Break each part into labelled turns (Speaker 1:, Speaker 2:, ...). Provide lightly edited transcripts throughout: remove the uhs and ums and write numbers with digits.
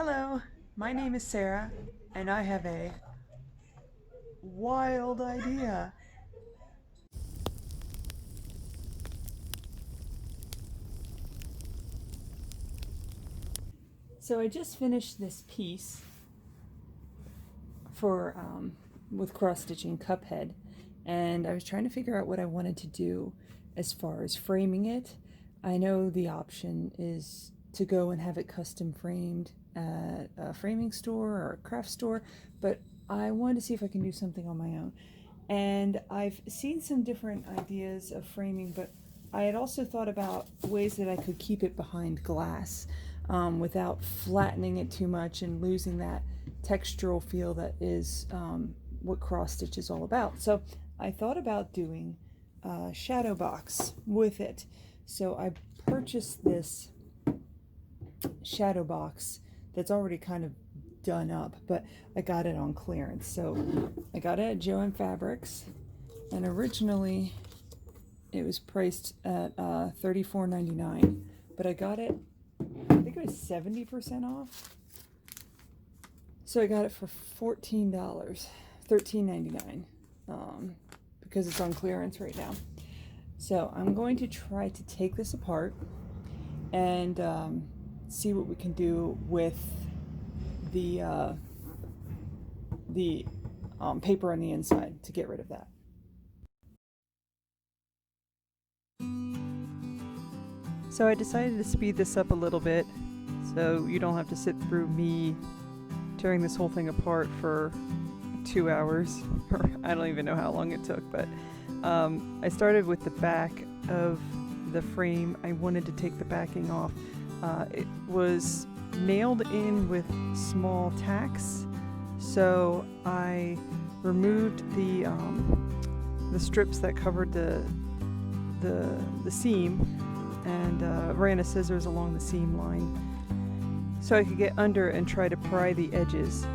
Speaker 1: Hello, my name is Sarah, and I have a wild idea. So I just finished this piece for with cross stitching Cuphead, and I was trying to figure out what I wanted to do as far as framing it. I know the option is to go and have it custom framed at a framing store or a craft store, but I wanted to see if I can do something on my own. And I've seen some different ideas of framing, but I had also thought about ways that I could keep it behind glass without flattening it too much and losing that textural feel that is what cross stitch is all about. So I thought about doing a shadow box with it. So I purchased this shadow box that's already kind of done up, but I got it on clearance. So I got it at Joann Fabrics, and originally it was priced at $34.99, but I got it, I think it was 70% off. So I got it for $14, $13.99, because it's on clearance right now. So I'm going to try to take this apart and see what we can do with the paper on the inside to get rid of that. So I decided to speed this up a little bit so you don't have to sit through me tearing this whole thing apart for 2 hours, or I don't even know how long it took, but I started with the back of the frame. I wanted to take the backing off. It was nailed in with small tacks, so I removed the strips that covered the seam and ran a scissors along the seam line so I could get under and try to pry the edges.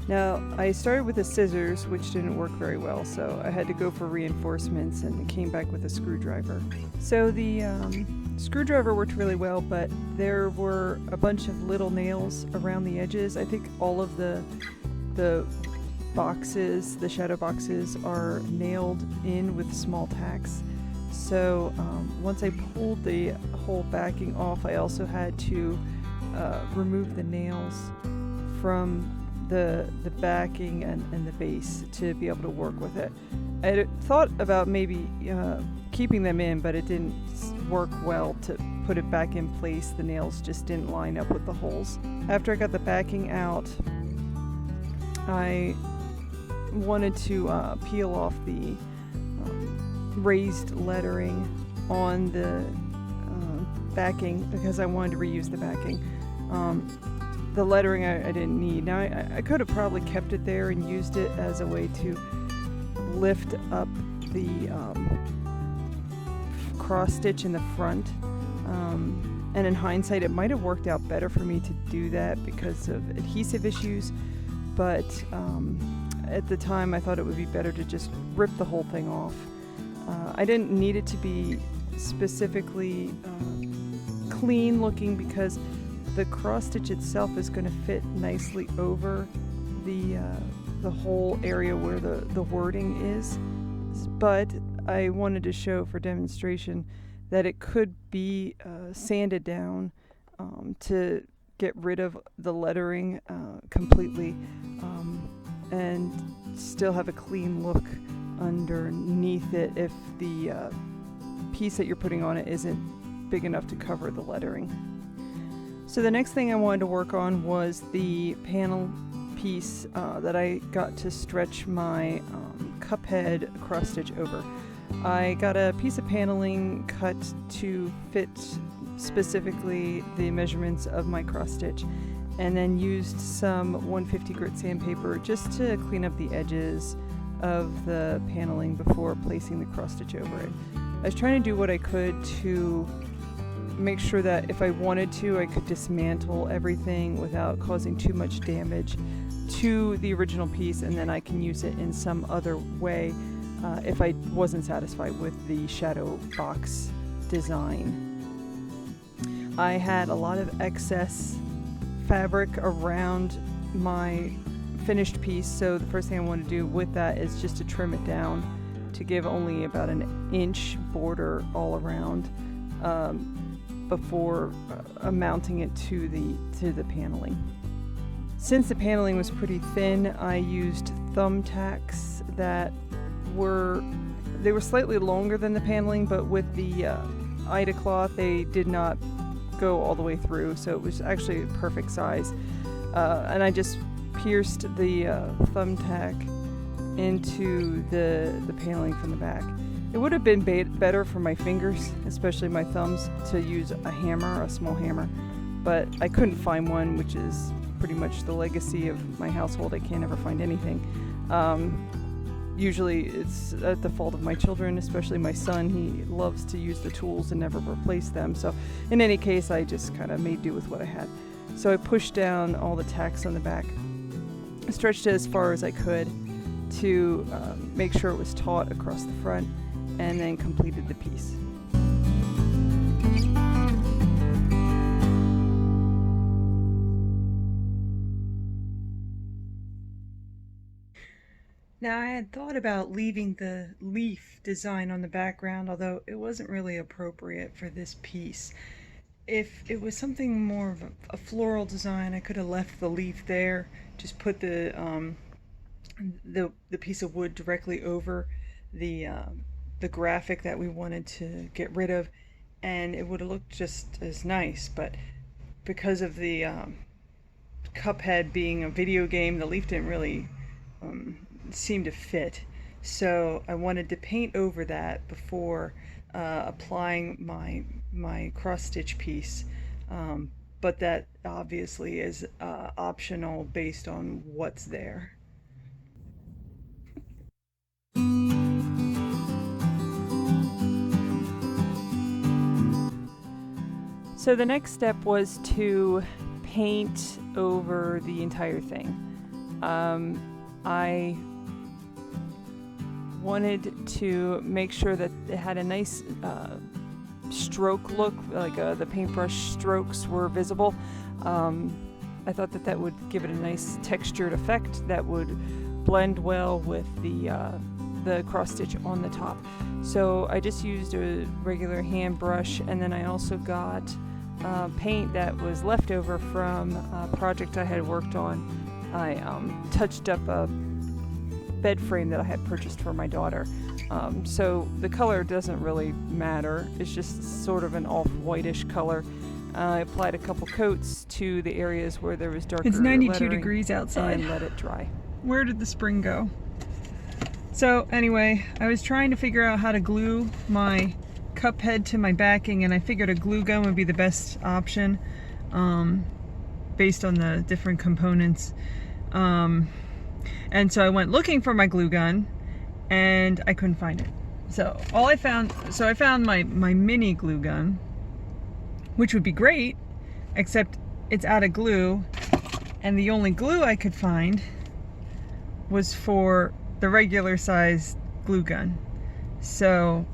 Speaker 1: Now I started with the scissors, which didn't work very well, so I had to go for reinforcements and came back with a screwdriver. So the screwdriver worked really well, but there were a bunch of little nails around the edges. I think all of the boxes, the shadow boxes, are nailed in with small tacks. So once I pulled the whole backing off, I also had to remove the nails from the backing and the base to be able to work with it. I had thought about maybe keeping them in, but it didn't work well to put it back in place. The nails just didn't line up with the holes. After I got the backing out, I wanted to peel off the raised lettering on the backing because I wanted to reuse the backing. The lettering I didn't need. Now I could have probably kept it there and used it as a way to lift up the cross stitch in the front, and in hindsight it might have worked out better for me to do that because of adhesive issues, but at the time I thought it would be better to just rip the whole thing off. I didn't need it to be specifically clean looking because the cross stitch itself is going to fit nicely over the whole area where the wording is, but I wanted to show for demonstration that it could be sanded down to get rid of the lettering completely and still have a clean look underneath it if the piece that you're putting on it isn't big enough to cover the lettering. So the next thing I wanted to work on was the panel piece that I got to stretch my Cuphead cross stitch over. I got a piece of paneling cut to fit specifically the measurements of my cross stitch, and then used some 150 grit sandpaper just to clean up the edges of the paneling before placing the cross stitch over it. I was trying to do what I could to make sure that if I wanted to, I could dismantle everything without causing too much damage to the original piece, and then I can use it in some other way if I wasn't satisfied with the shadow box design. I had a lot of excess fabric around my finished piece, so the first thing I want to do with that is just to trim it down to give only about an inch border all around before mounting it to the paneling. Since the paneling was pretty thin, I used thumbtacks that were slightly longer than the paneling, but with the Ida cloth they did not go all the way through, so it was actually a perfect size. And I just pierced the thumbtack into the paneling from the back. It would have been better for my fingers, especially my thumbs, to use a hammer, a small hammer, but I couldn't find one, which is pretty much the legacy of my household. I can't ever find anything. Usually it's at the fault of my children, especially my son. He loves to use the tools and never replace them. So in any case, I just kind of made do with what I had. So I pushed down all the tacks on the back, stretched it as far as I could to make sure it was taut across the front, and then completed the piece. Now, I had thought about leaving the leaf design on the background, although it wasn't really appropriate for this piece. If it was something more of a floral design, I could have left the leaf there, just put the piece of wood directly over the graphic that we wanted to get rid of, and it would have looked just as nice. But because of the Cuphead being a video game, the leaf didn't really seem to fit, so I wanted to paint over that before applying my cross stitch piece, but that obviously is optional based on what's there. So the next step was to paint over the entire thing. I wanted to make sure that it had a nice stroke look, like the paintbrush strokes were visible. I thought that would give it a nice textured effect that would blend well with the cross stitch on the top. So I just used a regular hand brush, and then I also got paint that was left over from a project I had worked on. I touched up a bed frame that I had purchased for my daughter. So the color doesn't really matter. It's just sort of an off-whitish color. I applied a couple coats to the areas where there was darker
Speaker 2: It's 92
Speaker 1: lettering
Speaker 2: degrees outside.
Speaker 1: and let it dry.
Speaker 2: Where did the spring go? So anyway, I was trying to figure out how to glue my cup head to my backing, and I figured a glue gun would be the best option based on the different components. And so I went looking for my glue gun, and I couldn't find it. So I found my mini glue gun, which would be great, except it's out of glue, and the only glue I could find was for the regular size glue gun. So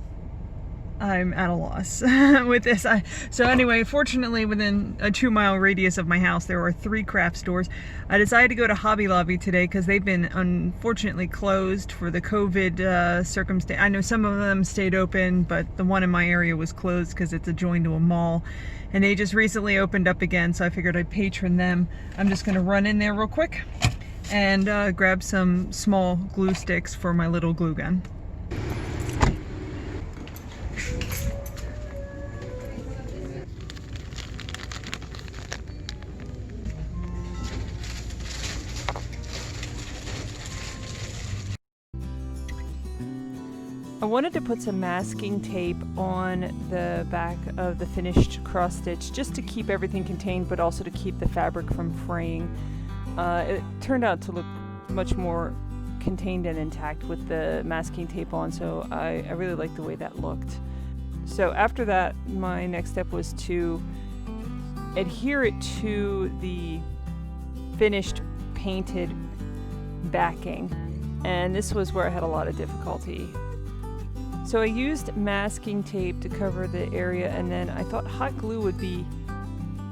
Speaker 2: I'm at a loss with this. So anyway, fortunately, within a 2-mile radius of my house, there are 3 craft stores. I decided to go to Hobby Lobby today because they've been unfortunately closed for the COVID circumstance. I know some of them stayed open, but the one in my area was closed because it's adjoined to a mall. And they just recently opened up again, so I figured I'd patron them. I'm just gonna run in there real quick and grab some small glue sticks for my little glue gun.
Speaker 1: I wanted to put some masking tape on the back of the finished cross stitch just to keep everything contained, but also to keep the fabric from fraying. It turned out to look much more contained and intact with the masking tape on, so I really liked the way that looked. So after that, my next step was to adhere it to the finished painted backing, and this was where I had a lot of difficulty. So I used masking tape to cover the area, and then I thought hot glue would be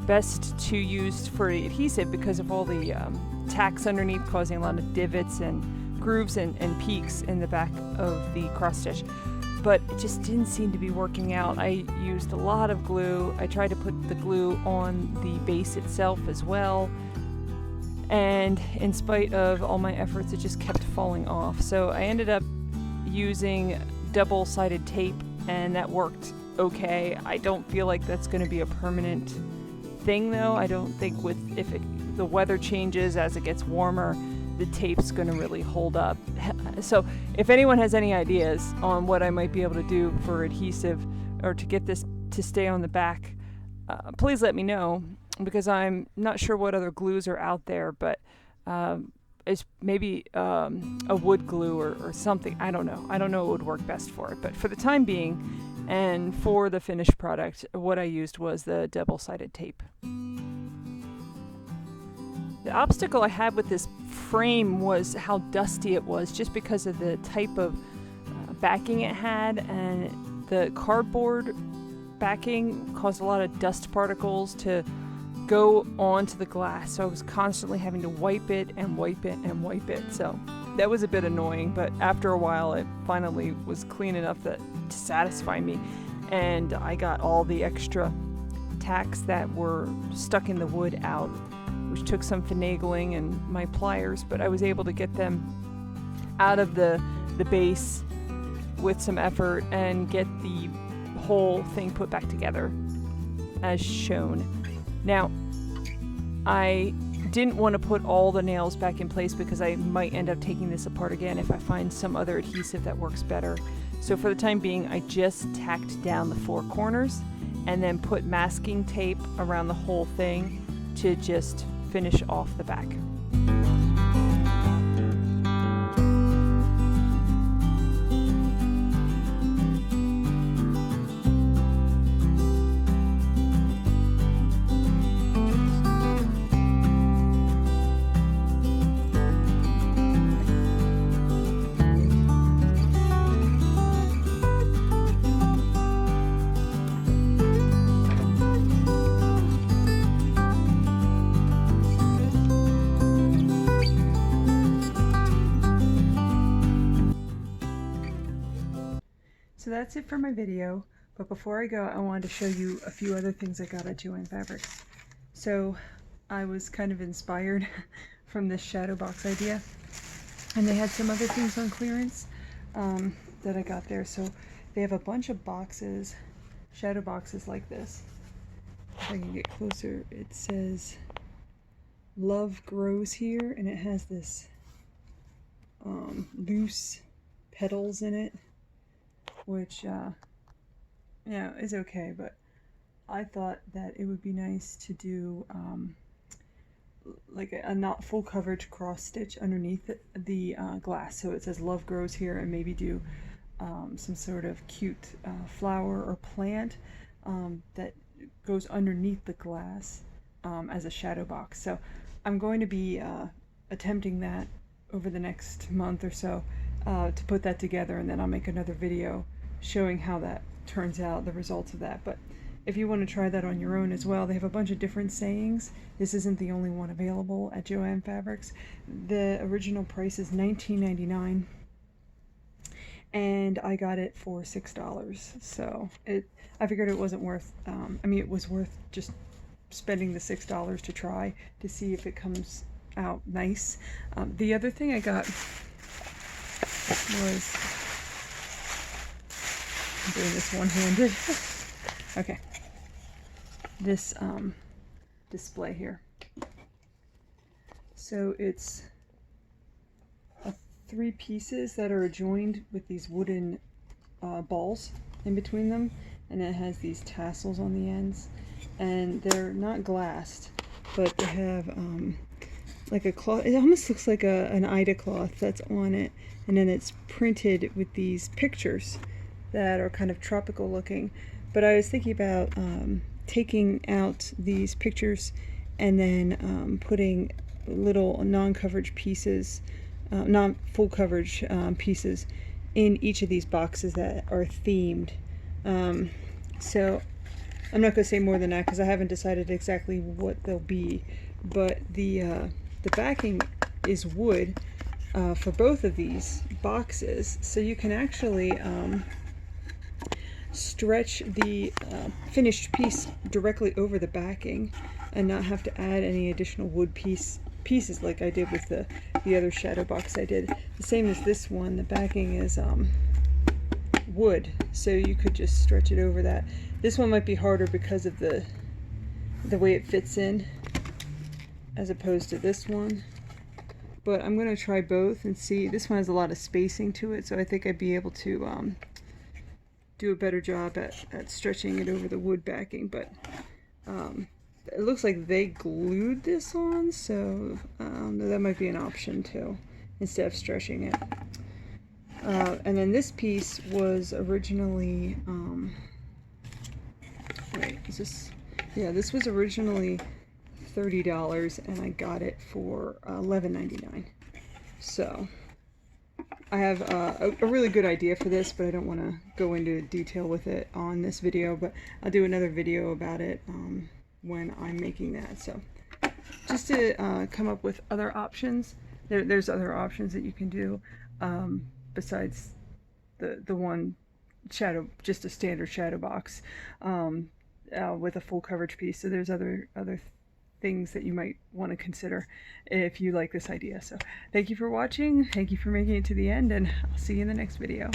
Speaker 1: best to use for adhesive because of all the tacks underneath causing a lot of divots and grooves and peaks in the back of the cross stitch. But it just didn't seem to be working out. I used a lot of glue. I tried to put the glue on the base itself as well. And in spite of all my efforts, it just kept falling off. So I ended up using double-sided tape, and that worked okay. I don't feel like that's going to be a permanent thing, though. I don't think the weather changes as it gets warmer, the tape's going to really hold up. So if anyone has any ideas on what I might be able to do for adhesive or to get this to stay on the back, please let me know, because I'm not sure what other glues are out there, but it's maybe a wood glue or something. I don't know what would work best for it, but for the time being and for the finished product, what I used was the double-sided tape. The obstacle I had with this frame was how dusty it was, just because of the type of backing it had, and the cardboard backing caused a lot of dust particles to go onto the glass, so I was constantly having to wipe it and wipe it and wipe it. So that was a bit annoying, but after a while it finally was clean enough to satisfy me, and I got all the extra tacks that were stuck in the wood out, which took some finagling and my pliers, but I was able to get them out of the base with some effort and get the whole thing put back together as shown. Now, I didn't want to put all the nails back in place because I might end up taking this apart again if I find some other adhesive that works better. So for the time being, I just tacked down the 4 corners and then put masking tape around the whole thing to just finish off the back.
Speaker 2: So that's it for my video, but before I go, I wanted to show you a few other things I got at Joann Fabrics. So I was kind of inspired from this Shadowbox idea, and they had some other things on clearance that I got there. So they have a bunch of boxes, shadow boxes like this. If I can get closer, it says Love Grows here, and it has this loose petals in it, which is okay, but I thought that it would be nice to do like a not full coverage cross stitch underneath the glass, so it says Love Grows here, and maybe do some sort of cute flower or plant that goes underneath the glass as a shadow box. So I'm going to be attempting that over the next month or so to put that together, and then I'll make another video showing how that turns out, the results of that. But if you want to try that on your own as well, they have a bunch of different sayings. This isn't the only one available at Joann Fabrics. The original price is $19.99, and I got it for $6. So I figured it wasn't worth, I mean, it was worth just spending the $6 to try to see if it comes out nice. The other thing I got was, I'm doing this one-handed. Okay. This display here. So it's 3 pieces that are joined with these wooden balls in between them, and it has these tassels on the ends, and they're not glassed, but they have like a cloth. It almost looks like an Ida cloth that's on it, and then it's printed with these pictures that are kind of tropical looking. But I was thinking about taking out these pictures and then putting little non-coverage pieces, non-full coverage pieces in each of these boxes that are themed. So
Speaker 1: I'm not going to say more than that because I haven't decided exactly what they'll be. But the backing is wood for both of these boxes, so you can actually stretch the finished piece directly over the backing and not have to add any additional wood pieces like I did with the other shadow box I did. The same as this one, the backing is wood, so you could just stretch it over that. This one might be harder because of the way it fits in as opposed to this one, but I'm going to try both and see. This one has a lot of spacing to it, so I think I'd be able to do a better job at stretching it over the wood backing. But it looks like they glued this on, so that might be an option too, instead of stretching it. And then this piece was originally, wait, is this, yeah, this was originally $30 and I got it for $11.99. So I have a really good idea for this, but I don't want to go into detail with it on this video, but I'll do another video about it when I'm making that. So just to come up with other options, there's other options that you can do besides the one shadow, just a standard shadow box with a full coverage piece. So there's other things that you might want to consider if you like this idea. So thank you for watching, thank you for making it to the end, and I'll see you in the next video.